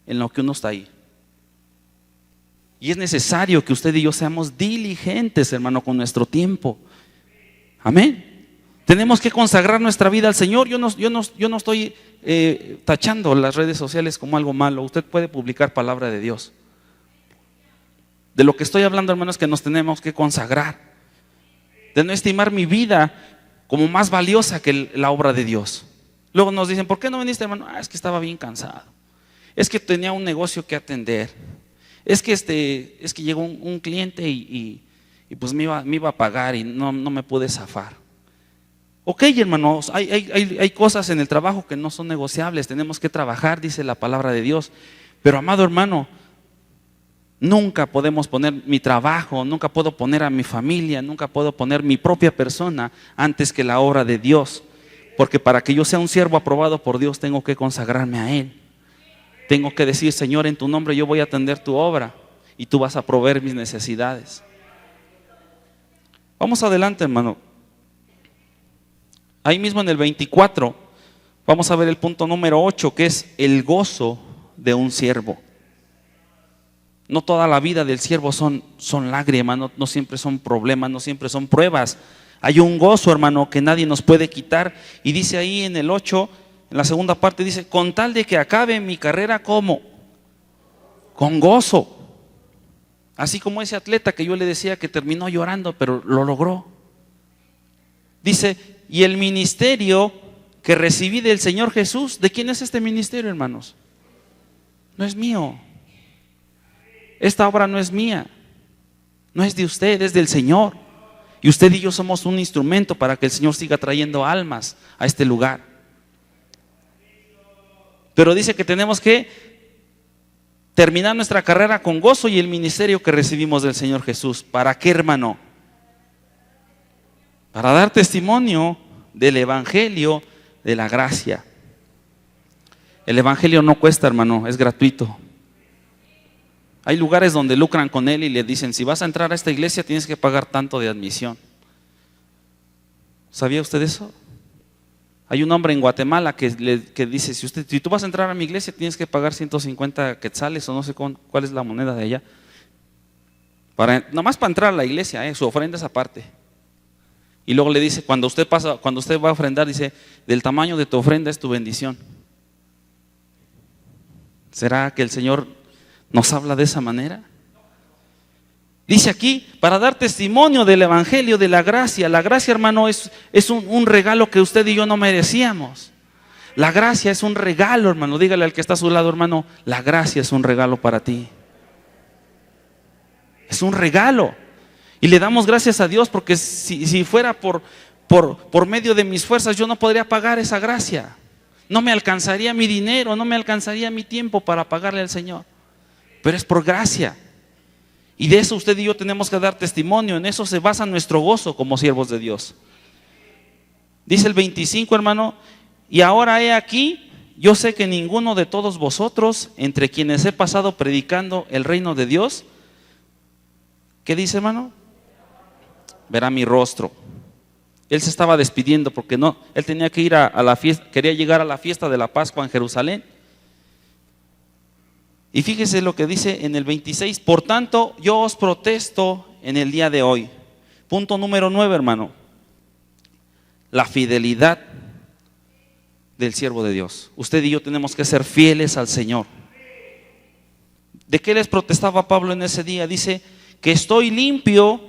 en lo que uno está ahí. Y es necesario que usted y yo seamos diligentes, hermano, con nuestro tiempo. Amén. Tenemos que consagrar nuestra vida al Señor. Yo no estoy tachando las redes sociales como algo malo. Usted puede publicar palabra de Dios. De lo que estoy hablando, hermano, es que nos tenemos que consagrar. De no estimar mi vida como más valiosa que la obra de Dios. Luego nos dicen, ¿por qué no viniste, hermano? Es que estaba bien cansado. Es que tenía un negocio que atender. Es que llegó un cliente y pues me iba a pagar y no me pude zafar. Ok, hermanos, hay cosas en el trabajo que no son negociables, tenemos que trabajar, dice la palabra de Dios. Pero amado hermano, nunca podemos poner mi trabajo, nunca puedo poner a mi familia, nunca puedo poner mi propia persona antes que la obra de Dios. Porque para que yo sea un siervo aprobado por Dios tengo que consagrarme a Él. Tengo que decir, Señor, en tu nombre yo voy a atender tu obra y tú vas a proveer mis necesidades. Vamos adelante, hermano. Ahí mismo en el 24 vamos a ver el punto número 8, que es el gozo de un siervo. No toda la vida del siervo son lágrimas, no siempre son problemas, no siempre son pruebas. Hay un gozo, hermano, que nadie nos puede quitar. Y dice ahí en el 8, en la segunda parte, dice, con tal de que acabe mi carrera, ¿cómo? Con gozo. Así como ese atleta que yo le decía que terminó llorando, pero lo logró. Dice, y el ministerio que recibí del Señor Jesús, ¿de quién es este ministerio, hermanos? No es mío. Esta obra no es mía, no es de usted, es del Señor. Y usted y yo somos un instrumento para que el Señor siga trayendo almas a este lugar. Pero dice que tenemos que terminar nuestra carrera con gozo y el ministerio que recibimos del Señor Jesús. ¿Para qué, hermano? Para dar testimonio del evangelio de la gracia. El evangelio no cuesta, hermano, es gratuito. Hay lugares donde lucran con él y le dicen, si vas a entrar a esta iglesia tienes que pagar tanto de admisión. ¿Sabía usted eso? Hay un hombre en Guatemala que dice, si tú vas a entrar a mi iglesia tienes que pagar 150 quetzales o no sé cuál es la moneda de allá. Nomás para entrar a la iglesia, su ofrenda es aparte. Y luego le dice, cuando usted va a ofrendar, dice, del tamaño de tu ofrenda es tu bendición. ¿Será que el Señor nos habla de esa manera? Dice aquí, para dar testimonio del evangelio de la gracia. La gracia, hermano, es un regalo que usted y yo no merecíamos. La gracia es un regalo, hermano. Dígale al que está a su lado, hermano, la gracia es un regalo para ti. Es un regalo. Y le damos gracias a Dios porque si fuera por medio de mis fuerzas yo no podría pagar esa gracia. No me alcanzaría mi dinero, no me alcanzaría mi tiempo para pagarle al Señor. Pero es por gracia. Y de eso usted y yo tenemos que dar testimonio. En eso se basa nuestro gozo como siervos de Dios. Dice el 25, hermano, y ahora he aquí, yo sé que ninguno de todos vosotros, entre quienes he pasado predicando el reino de Dios, ¿qué dice, hermano? Verá mi rostro. Él se estaba despidiendo porque él tenía que ir a la fiesta, quería llegar a la fiesta de la Pascua en Jerusalén. Y fíjese lo que dice en el 26, por tanto yo os protesto en el día de hoy. Punto número 9, hermano. La fidelidad del siervo de Dios. Usted y yo tenemos que ser fieles al Señor. ¿De qué les protestaba Pablo en ese día? Dice que estoy limpio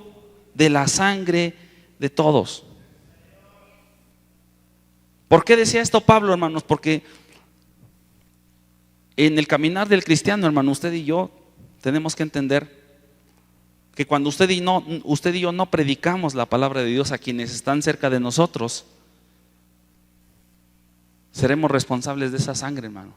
de la sangre de todos. ¿Por qué decía esto Pablo, hermanos? Porque en el caminar del cristiano, hermano, usted y yo tenemos que entender que cuando usted y yo no predicamos la palabra de Dios a quienes están cerca de nosotros, seremos responsables de esa sangre, hermano.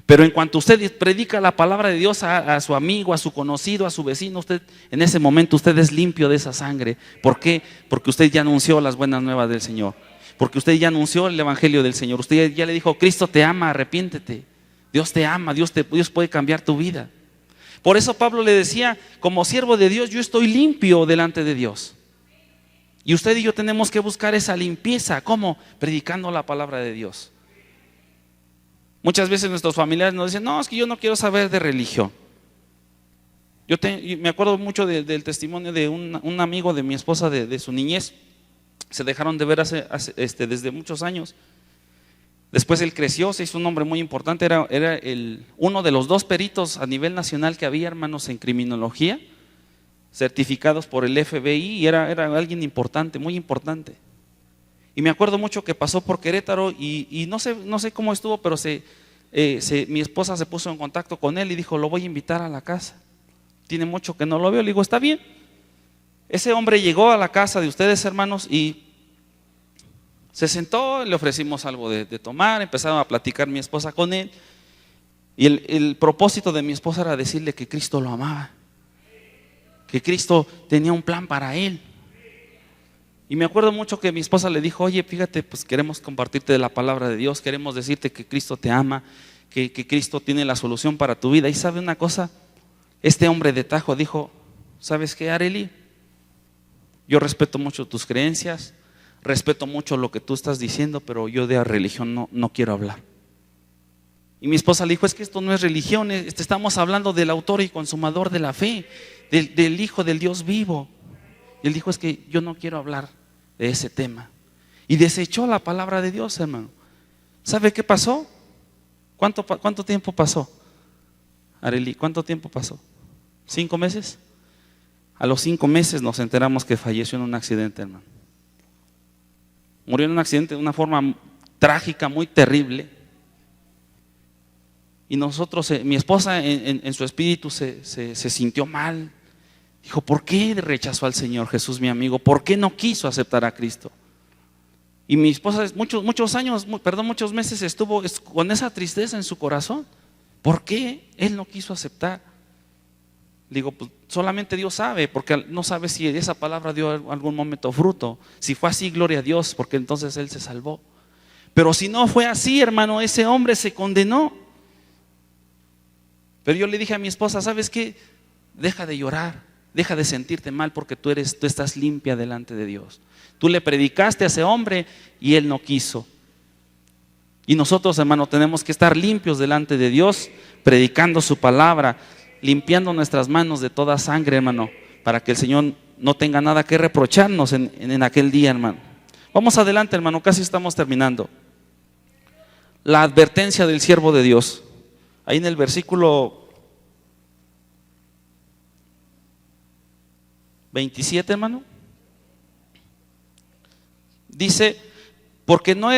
Pero en cuanto usted predica la palabra de Dios a su amigo, a su conocido, a su vecino, usted en ese momento usted es limpio de esa sangre. ¿Por qué? Porque usted ya anunció las buenas nuevas del Señor. Porque usted ya anunció el evangelio del Señor. Usted ya le dijo: Cristo te ama, arrepiéntete. Dios te ama, Dios puede cambiar tu vida. Por eso Pablo le decía: como siervo de Dios, yo estoy limpio delante de Dios. Y usted y yo tenemos que buscar esa limpieza. ¿Cómo? Predicando la palabra de Dios. Muchas veces nuestros familiares nos dicen: no, es que yo no quiero saber de religión. Me acuerdo mucho del testimonio de un amigo de mi esposa de su niñez. Se dejaron de ver desde muchos años. Después él creció, se hizo un hombre muy importante. Era uno de los 2 peritos a nivel nacional que había, hermanos, en criminología, certificados por el FBI, y era alguien importante, muy importante. Y me acuerdo mucho que pasó por Querétaro y no sé cómo estuvo, pero mi esposa se puso en contacto con él y dijo: lo voy a invitar a la casa. Tiene mucho que no lo veo. Le digo: está bien. Ese hombre llegó a la casa de ustedes, hermanos, y se sentó, le ofrecimos algo de tomar, empezaron a platicar mi esposa con él. Y el propósito de mi esposa era decirle que Cristo lo amaba, que Cristo tenía un plan para él. Y me acuerdo mucho que mi esposa le dijo: oye, fíjate, pues queremos compartirte de la palabra de Dios, queremos decirte que Cristo te ama, que Cristo tiene la solución para tu vida. Y ¿sabe una cosa? Este hombre de tajo dijo: ¿sabes qué, Arely? Yo respeto mucho tus creencias, respeto mucho lo que tú estás diciendo, pero yo de religión no quiero hablar. Y mi esposa le dijo: es que esto no es religión, estamos hablando del autor y consumador de la fe, del Hijo del Dios vivo. Y él dijo: es que yo no quiero hablar de ese tema. Y desechó la palabra de Dios, hermano. ¿Sabe qué pasó? ¿Cuánto tiempo pasó, Arely? ¿Cuánto tiempo pasó? ¿5 meses? A los 5 meses nos enteramos que falleció en un accidente, hermano. Murió en un accidente de una forma trágica, muy terrible. Y nosotros, mi esposa en su espíritu se sintió mal. Dijo: ¿por qué rechazó al Señor Jesús, mi amigo? ¿Por qué no quiso aceptar a Cristo? Y mi esposa muchos meses estuvo con esa tristeza en su corazón. ¿Por qué él no quiso aceptar? Digo: pues solamente Dios sabe, porque no sabe si esa palabra dio en algún momento fruto. Si fue así, gloria a Dios, porque entonces él se salvó. Pero si no fue así, hermano, ese hombre se condenó. Pero yo le dije a mi esposa: ¿sabes qué? Deja de llorar, deja de sentirte mal, porque tú estás limpia delante de Dios. Tú le predicaste a ese hombre y él no quiso. Y nosotros, hermano, tenemos que estar limpios delante de Dios, predicando su palabra, limpiando nuestras manos de toda sangre, hermano, para que el Señor no tenga nada que reprocharnos en aquel día, hermano. Vamos adelante, hermano, casi estamos terminando. La advertencia del siervo de Dios. Ahí en el versículo 27, hermano, dice: porque no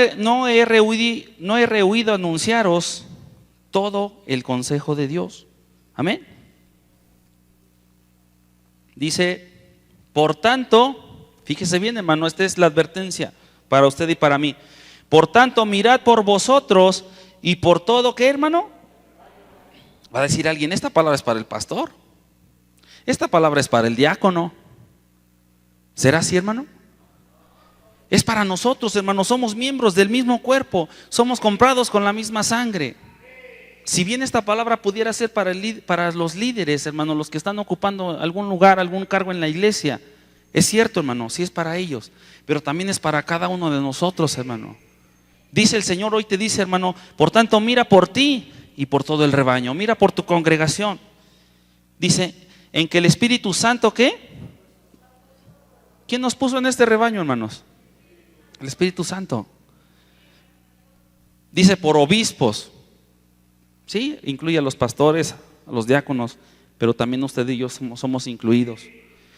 he rehuido anunciaros todo el consejo de Dios. Amén. Dice: por tanto, fíjese bien, hermano, esta es la advertencia para usted y para mí. Por tanto, mirad por vosotros y por todo, ¿qué, hermano? Va a decir alguien: esta palabra es para el pastor, esta palabra es para el diácono. ¿Será así, hermano? Es para nosotros, hermano. Somos miembros del mismo cuerpo, somos comprados con la misma sangre. Si bien esta palabra pudiera ser para los líderes, hermano, los que están ocupando algún lugar, algún cargo en la iglesia, es cierto, hermano, sí es para ellos, pero también es para cada uno de nosotros, hermano. Dice el Señor, hoy te dice, hermano: por tanto, mira por ti y por todo el rebaño, mira por tu congregación. Dice: en que el Espíritu Santo, ¿qué? ¿Quién nos puso en este rebaño, hermanos? El Espíritu Santo. Dice: por obispos. Sí, incluye a los pastores, a los diáconos, pero también usted y yo somos incluidos.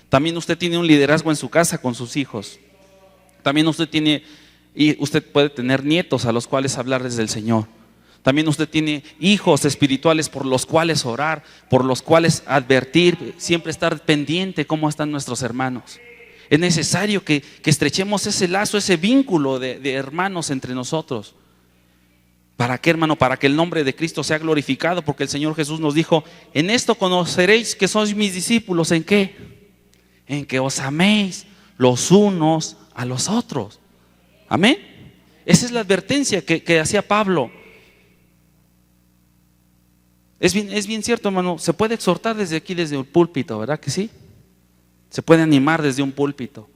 También usted tiene un liderazgo en su casa con sus hijos. También usted puede tener nietos a los cuales hablarles del Señor. También usted tiene hijos espirituales por los cuales orar, por los cuales advertir, siempre estar pendiente cómo están nuestros hermanos. Es necesario que estrechemos ese lazo, ese vínculo de hermanos entre nosotros. ¿Para qué, hermano? Para que el nombre de Cristo sea glorificado, porque el Señor Jesús nos dijo: en esto conoceréis que sois mis discípulos. ¿En qué? En que os améis los unos a los otros. Amén. Esa es la advertencia que hacía Pablo. Es bien cierto, hermano. Se puede exhortar desde aquí, desde el púlpito, ¿verdad que sí? Se puede animar desde un púlpito.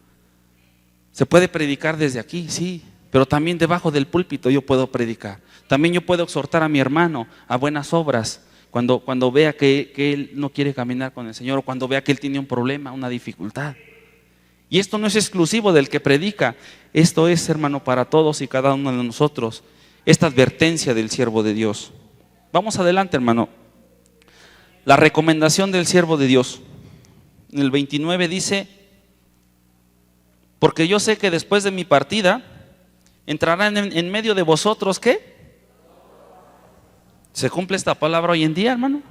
Se puede predicar desde aquí, sí. Pero también debajo del púlpito yo puedo predicar. También yo puedo exhortar a mi hermano a buenas obras cuando vea que él no quiere caminar con el Señor, o cuando vea que él tiene un problema, una dificultad. Y esto no es exclusivo del que predica. Esto es, hermano, para todos y cada uno de nosotros. Esta advertencia del siervo de Dios. Vamos adelante, hermano. La recomendación del siervo de Dios. En el 29 dice: porque yo sé que después de mi partida entrarán en medio de vosotros, ¿qué? ¿Se cumple esta palabra hoy en día, hermano?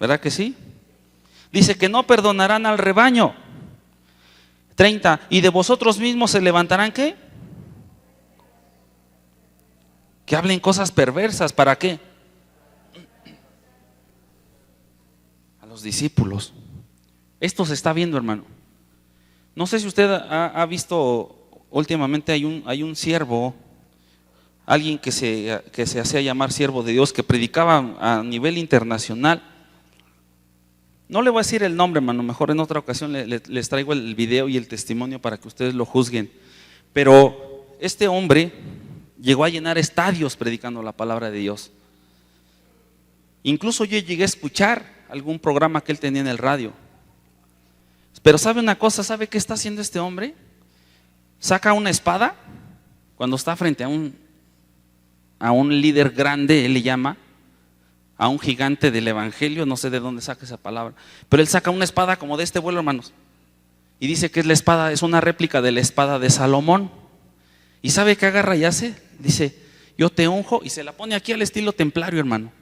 ¿Verdad que sí? Dice que no perdonarán al rebaño. 30, y de vosotros mismos se levantarán, ¿qué? Que hablen cosas perversas. ¿Para qué? A los discípulos. Esto se está viendo, hermano. No sé si usted ha visto últimamente, hay un siervo, alguien que se hacía llamar siervo de Dios, que predicaba a nivel internacional. No le voy a decir el nombre, hermano, mejor en otra ocasión les traigo el video y el testimonio para que ustedes lo juzguen. Pero este hombre llegó a llenar estadios predicando la palabra de Dios. Incluso yo llegué a escuchar algún programa que él tenía en el radio. Pero ¿sabe una cosa? ¿Sabe qué está haciendo este hombre? Saca una espada cuando está frente a un líder grande, él le llama, a un gigante del evangelio, no sé de dónde saca esa palabra, pero él saca una espada como de este vuelo, hermanos, y dice que es la espada, es una réplica de la espada de Salomón. ¿Y sabe qué agarra y hace? Dice: yo te unjo, y se la pone aquí al estilo templario, hermano.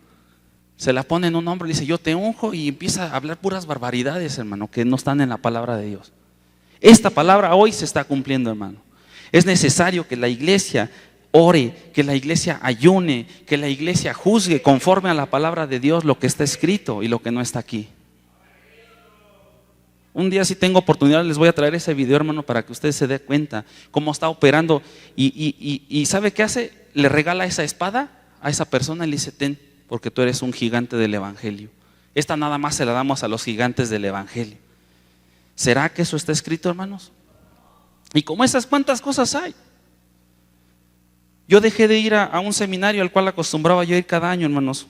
Se la pone en un hombro y dice: yo te unjo, y empieza a hablar puras barbaridades, hermano, que no están en la palabra de Dios. Esta palabra hoy se está cumpliendo, hermano. Es necesario que la iglesia ore, que la iglesia ayune, que la iglesia juzgue conforme a la palabra de Dios lo que está escrito y lo que no está aquí. Un día, si tengo oportunidad, les voy a traer ese video, hermano, para que ustedes se den cuenta cómo está operando. Y ¿sabe qué hace? Le regala esa espada a esa persona y le dice: ten, porque tú eres un gigante del evangelio. Esta nada más se la damos a los gigantes del evangelio. ¿Será que eso está escrito, hermanos? Y como esas, ¿cuántas cosas hay? Yo dejé de ir a un seminario al cual acostumbraba yo ir cada año, hermanos.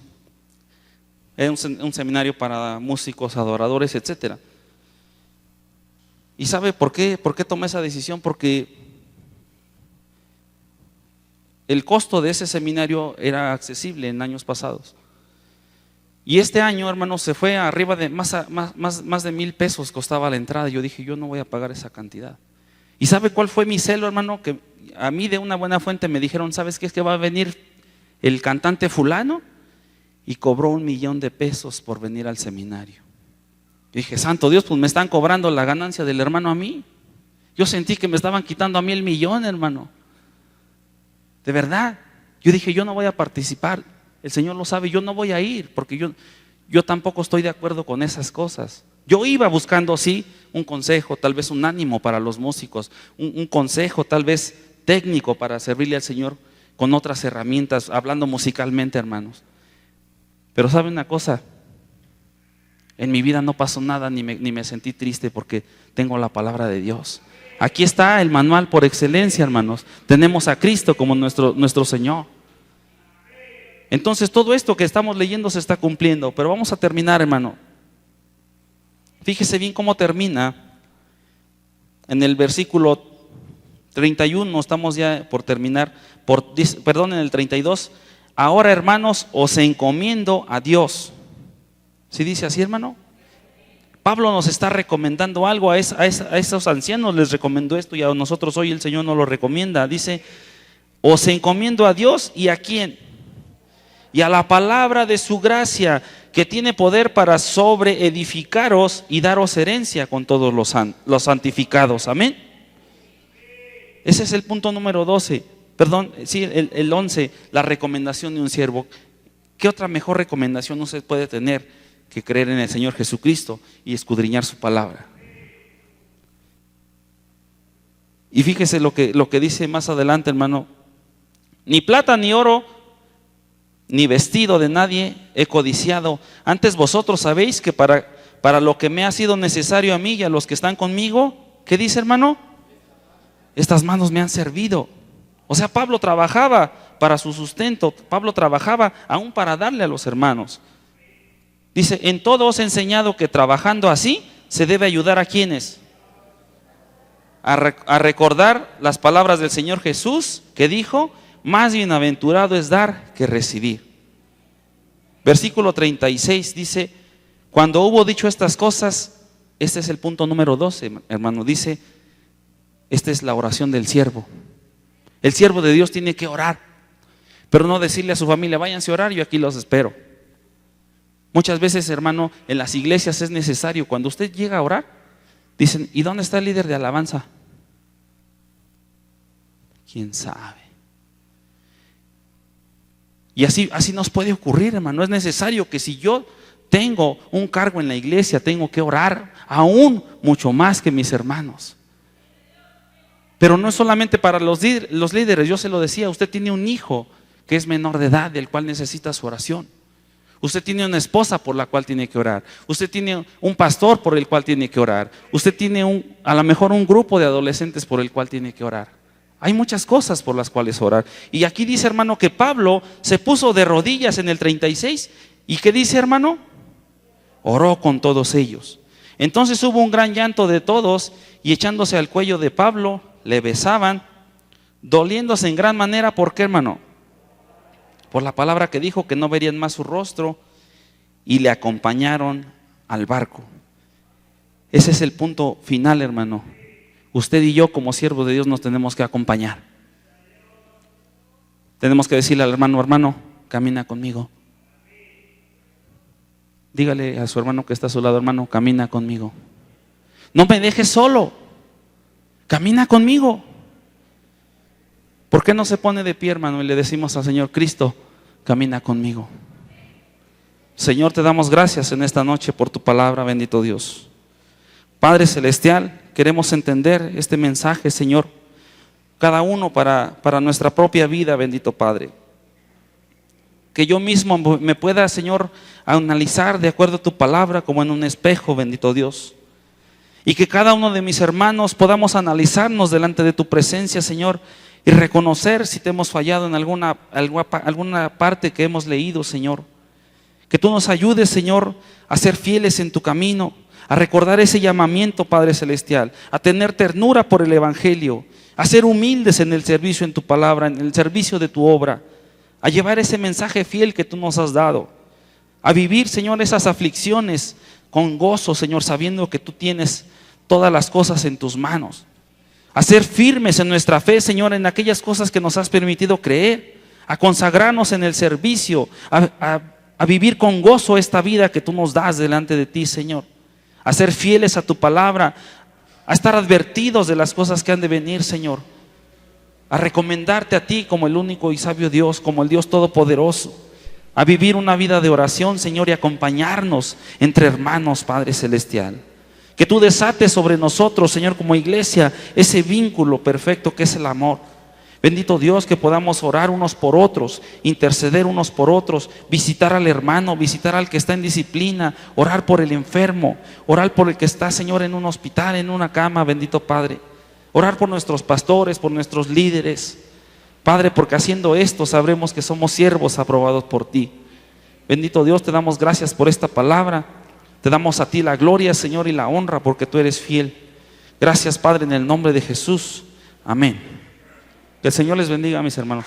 Era un seminario para músicos, adoradores, etcétera. ¿Y sabe por qué? ¿Por qué tomé esa decisión? Porque el costo de ese seminario era accesible en años pasados. Y este año, hermanos, se fue arriba de más de 1,000 pesos costaba la entrada. Yo dije: yo no voy a pagar esa cantidad. ¿Y sabe cuál fue mi celo, hermano? Que a mí de una buena fuente me dijeron: ¿sabes qué? Es que va a venir el cantante fulano y cobró 1,000,000 de pesos por venir al seminario. Yo dije: santo Dios, pues me están cobrando la ganancia del hermano a mí. Yo sentí que me estaban quitando a mí el millón, hermano. De verdad. Yo dije: yo no voy a participar. El Señor lo sabe, yo no voy a ir, porque yo tampoco estoy de acuerdo con esas cosas. Yo iba buscando, sí, un consejo, tal vez un ánimo para los músicos, un consejo tal vez técnico para servirle al Señor con otras herramientas, hablando musicalmente, hermanos. Pero ¿sabe una cosa? En mi vida no pasó nada, ni me sentí triste, porque tengo la palabra de Dios. Aquí está el manual por excelencia, hermanos. Tenemos a Cristo como nuestro Señor. Entonces todo esto que estamos leyendo se está cumpliendo. Pero vamos a terminar, hermano. Fíjese bien cómo termina. En el versículo 31, estamos ya por terminar, en el 32. Ahora, hermanos, os encomiendo a Dios. ¿Sí dice así, hermano? Pablo nos está recomendando algo a esos ancianos, les recomendó esto, y a nosotros hoy el Señor nos lo recomienda. Dice: os encomiendo a Dios. ¿Y a quién? Y a la palabra de su gracia, que tiene poder para sobreedificaros y daros herencia con todos los santificados. Amén. Ese es el punto número 12. perdón, sí, el 11, la recomendación de un siervo. ¿Qué otra mejor recomendación usted puede tener que creer en el Señor Jesucristo y escudriñar su palabra? Y fíjese lo que dice más adelante, hermano. Ni plata ni oro, ni vestido de nadie he codiciado. Antes vosotros sabéis que para lo que me ha sido necesario a mí y a los que están conmigo, ¿qué dice, hermano? Estas manos me han servido. O sea, Pablo trabajaba para su sustento. Pablo trabajaba aún para darle a los hermanos. Dice, en todo os he enseñado que trabajando así se debe ayudar a quienes. A recordar las palabras del Señor Jesús que dijo, más bienaventurado es dar que recibir. Versículo 36 dice, cuando hubo dicho estas cosas, este es el punto número 12, hermano, dice, esta es la oración del siervo. El siervo de Dios tiene que orar, pero no decirle a su familia, váyanse a orar, yo aquí los espero. Muchas veces, hermano, en las iglesias es necesario, cuando usted llega a orar, dicen, ¿y dónde está el líder de alabanza? ¿Quién sabe? Y así nos puede ocurrir, hermano. Es necesario que si yo tengo un cargo en la iglesia, tengo que orar aún mucho más que mis hermanos. Pero no es solamente para los líderes, yo se lo decía, usted tiene un hijo que es menor de edad, del cual necesita su oración. Usted tiene una esposa por la cual tiene que orar. Usted tiene un pastor por el cual tiene que orar. Usted tiene a lo mejor un grupo de adolescentes por el cual tiene que orar. Hay muchas cosas por las cuales orar. Y aquí dice, hermano, que Pablo se puso de rodillas en el 36. ¿Y qué dice, hermano? Oró con todos ellos. Entonces hubo un gran llanto de todos y echándose al cuello de Pablo, le besaban, doliéndose en gran manera. ¿Por qué, hermano? Por la palabra que dijo, que no verían más su rostro, y le acompañaron al barco. Ese es el punto final, hermano. Usted y yo como siervos de Dios nos tenemos que acompañar. Tenemos que decirle al hermano, hermano, camina conmigo. Dígale a su hermano que está a su lado, hermano, camina conmigo. No me dejes solo, camina conmigo. ¿Por qué no se pone de pie, hermano, y le decimos al Señor, Cristo, camina conmigo? Señor, te damos gracias en esta noche por tu palabra, bendito Dios. Padre Celestial, queremos entender este mensaje, Señor, cada uno para nuestra propia vida, bendito Padre. Que yo mismo me pueda, Señor, analizar de acuerdo a tu palabra como en un espejo, bendito Dios. Y que cada uno de mis hermanos podamos analizarnos delante de tu presencia, Señor, y reconocer si te hemos fallado en alguna parte que hemos leído, Señor. Que tú nos ayudes, Señor, a ser fieles en tu camino, a recordar ese llamamiento, Padre Celestial, a tener ternura por el Evangelio, a ser humildes en el servicio en tu palabra, en el servicio de tu obra, a llevar ese mensaje fiel que tú nos has dado, a vivir, Señor, esas aflicciones con gozo, Señor, sabiendo que tú tienes todas las cosas en tus manos, a ser firmes en nuestra fe, Señor, en aquellas cosas que nos has permitido creer, a consagrarnos en el servicio, a vivir con gozo esta vida que tú nos das delante de ti, Señor. A ser fieles a tu palabra, a estar advertidos de las cosas que han de venir, Señor, a recomendarte a ti como el único y sabio Dios, como el Dios todopoderoso, a vivir una vida de oración, Señor, y acompañarnos entre hermanos, Padre Celestial. Que tú desates sobre nosotros, Señor, como iglesia, ese vínculo perfecto que es el amor. Bendito Dios, que podamos orar unos por otros, interceder unos por otros, visitar al hermano, visitar al que está en disciplina, orar por el enfermo, orar por el que está, Señor, en un hospital, en una cama, bendito Padre. Orar por nuestros pastores, por nuestros líderes. Padre, porque haciendo esto sabremos que somos siervos aprobados por ti. Bendito Dios, te damos gracias por esta palabra. Te damos a ti la gloria, Señor, y la honra porque tú eres fiel. Gracias, Padre, en el nombre de Jesús. Amén. Que el Señor les bendiga, mis hermanos.